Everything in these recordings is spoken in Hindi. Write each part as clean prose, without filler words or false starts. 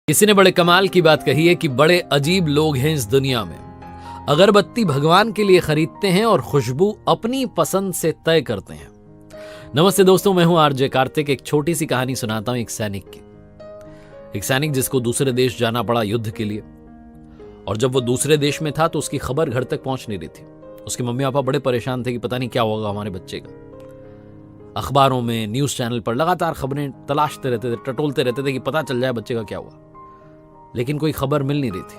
किसी ने बड़े कमाल की बात कही है कि बड़े अजीब लोग हैं इस दुनिया में। अगरबत्ती भगवान के लिए खरीदते हैं और खुशबू अपनी पसंद से तय करते हैं। नमस्ते दोस्तों, मैं हूं आरजे कार्तिक। एक छोटी सी कहानी सुनाता हूं एक सैनिक की। एक सैनिक जिसको दूसरे देश जाना पड़ा युद्ध के लिए, और जब वो दूसरे देश में था तो उसकी खबर घर तक पहुंच नहीं रही थी। उसके मम्मी पापा बड़े परेशान थे कि पता नहीं क्या होगा हमारे बच्चे का। अखबारों में, न्यूज चैनल पर लगातार खबरें तलाशते रहते थे, टटोलते रहते थे कि पता चल जाए बच्चे का क्या हुआ, लेकिन कोई खबर मिल नहीं रही थी।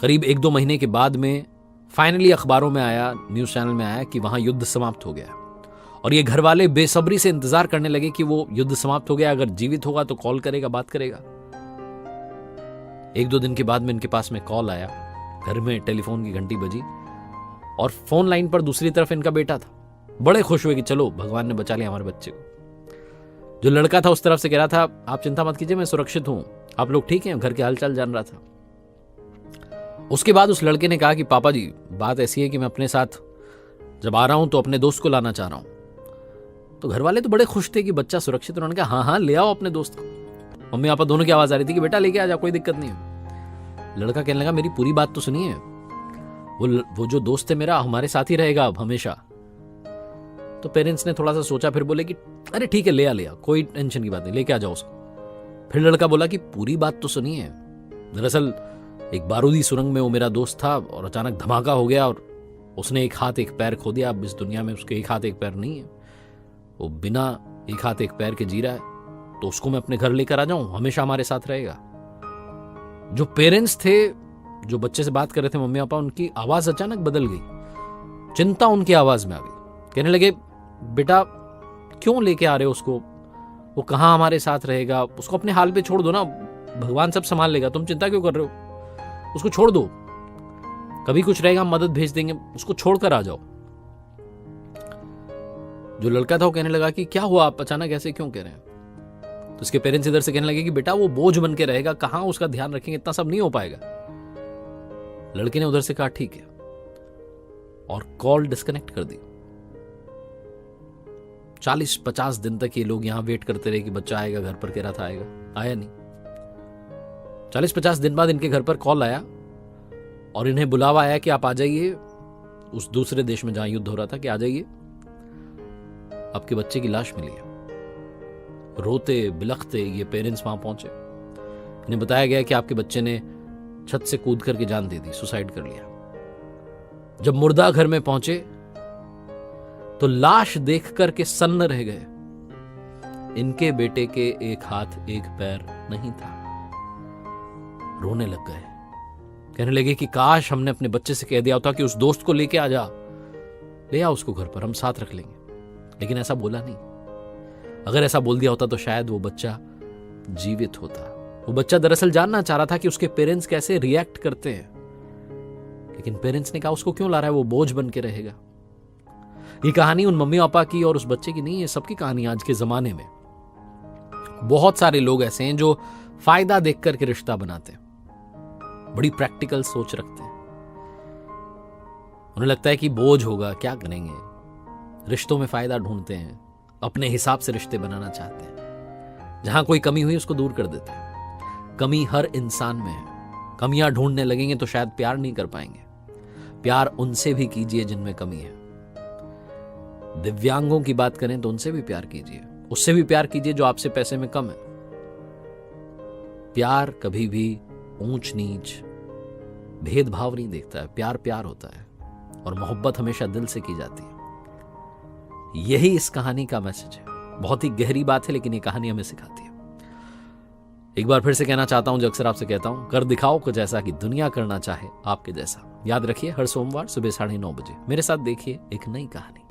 करीब 1-2 महीने के बाद में फाइनली अखबारों में आया, न्यूज चैनल में आया कि वहां युद्ध समाप्त हो गया। और ये घर वाले बेसब्री से इंतजार करने लगे कि वो युद्ध समाप्त हो गया, अगर जीवित होगा तो कॉल करेगा, बात करेगा। 1-2 दिन के बाद में इनके पास में कॉल आया, घर में टेलीफोन की घंटी बजी और फोन लाइन पर दूसरी तरफ इनका बेटा था। बड़े खुश हुए कि चलो भगवान ने बचा लिया हमारे बच्चे को। जो लड़का था उस तरफ से कह रहा था, आप चिंता मत कीजिए, मैं सुरक्षित हूं, आप लोग ठीक हैं, घर के हालचाल जान रहा था। उसके बाद उस लड़के ने कहा कि पापा जी, बात ऐसी है कि मैं अपने साथ जब आ रहा हूं तो अपने दोस्त को लाना चाह रहा हूं। तो घर वाले तो बड़े खुश थे कि बच्चा सुरक्षित। उन्होंने कहा हाँ हाँ ले आओ अपने दोस्त को। मम्मी पापा दोनों की आवाज आ रही थी कि बेटा लेके आ जा, कोई दिक्कत नहीं है। लड़का कहने लगा मेरी पूरी बात तो सुनिए, वो जो दोस्त है मेरा हमारे साथ ही रहेगा अब हमेशा। तो पेरेंट्स ने थोड़ा सा सोचा, फिर बोले कि अरे ठीक है ले आ, कोई टेंशन की बात नहीं, लेके आ जाओ उसको। फिर लड़का बोला कि पूरी बात तो सुनिए, दरअसल एक बारूदी सुरंग में वो मेरा दोस्त था और अचानक धमाका हो गया और उसने एक हाथ एक पैर खो दिया। अब इस दुनिया में उसके एक हाथ एक पैर नहीं है, वो बिना एक हाथ एक पैर के जी रहा है। तो उसको मैं अपने घर लेकर आ जाऊं, हमेशा हमारे साथ रहेगा। जो पेरेंट्स थे, जो बच्चे से बात कर रहे थे मम्मी पापा, उनकी आवाज अचानक बदल गई। चिंता उनकी आवाज में आ गई। कहने लगे बेटा क्यों लेके आ रहे हो उसको, वो कहाँ हमारे साथ रहेगा, उसको अपने हाल पे छोड़ दो ना, भगवान सब संभाल लेगा, तुम चिंता क्यों कर रहे हो, उसको छोड़ दो, कभी कुछ रहेगा हम मदद भेज देंगे, उसको छोड़कर आ जाओ। जो लड़का था वो कहने लगा कि क्या हुआ, आप अचानक ऐसे क्यों कह रहे हैं। तो उसके पेरेंट्स इधर से कहने लगे कि बेटा वो बोझ बन के रहेगा, कहां उसका ध्यान रखेंगे, इतना सब नहीं हो पाएगा। लड़के ने उधर से कहा ठीक है, और कॉल डिस्कनेक्ट कर दी। 40-50 दिन तक ये लोग यहां वेट करते रहे कि बच्चा आएगा, घर पर कह रहा था आएगा, आया नहीं। 40-50 दिन बाद इनके घर पर कॉल आया और इन्हें बुलावा आया कि आप आ जाइए उस दूसरे देश में जहां युद्ध हो रहा था, कि आ जाइए, आपके बच्चे की लाश मिली है। रोते बिलखते ये पेरेंट्स वहां पहुंचे। इन्हें बताया गया कि आपके बच्चे ने छत से कूद करके जान दे दी, सुसाइड कर लिया। जब मुर्दा घर में पहुंचे तो लाश देख करके सन्न रह गए। इनके बेटे के एक हाथ एक पैर नहीं था। रोने लग गए, कहने लगे कि काश हमने अपने बच्चे से कह दिया होता कि उस दोस्त को लेके आ जा, ले आ उसको घर पर, हम साथ रख लेंगे। लेकिन ऐसा बोला नहीं। अगर ऐसा बोल दिया होता तो शायद वो बच्चा जीवित होता। वो बच्चा दरअसल जानना चाह रहा था कि उसके पेरेंट्स कैसे रिएक्ट करते हैं, लेकिन पेरेंट्स ने कहा उसको क्यों ला रहा है, वो बोझ बन के रहेगा। ये कहानी उन मम्मी पापा की और उस बच्चे की नहीं है, सबकी कहानी। आज के जमाने में बहुत सारे लोग ऐसे हैं जो फायदा देख करके रिश्ता बनाते हैं, बड़ी प्रैक्टिकल सोच रखते हैं। उन्हें लगता है कि बोझ होगा, क्या करेंगे, रिश्तों में फायदा ढूंढते हैं, अपने हिसाब से रिश्ते बनाना चाहते हैं। जहां कोई कमी हुई उसको दूर कर देते हैं। कमी हर इंसान में है। कमियां ढूंढने लगेंगे तो शायद प्यार नहीं कर पाएंगे। प्यार उनसे भी कीजिए जिनमें कमी है। दिव्यांगों की बात करें तो उनसे भी प्यार कीजिए, उससे भी प्यार कीजिए जो आपसे पैसे में कम है। प्यार कभी भी ऊंच नीच भेदभाव नहीं देखता है। प्यार प्यार होता है और मोहब्बत हमेशा दिल से की जाती है। यही इस कहानी का मैसेज है। बहुत ही गहरी बात है, लेकिन ये कहानी हमें सिखाती है। एक बार फिर से कहना चाहता हूं, जो अक्सर आपसे कहता हूं, कर दिखाओ कुछ ऐसा कि दुनिया करना चाहे आपके जैसा। याद रखिए, हर सोमवार सुबह 9:30 बजे मेरे साथ देखिए एक नई कहानी।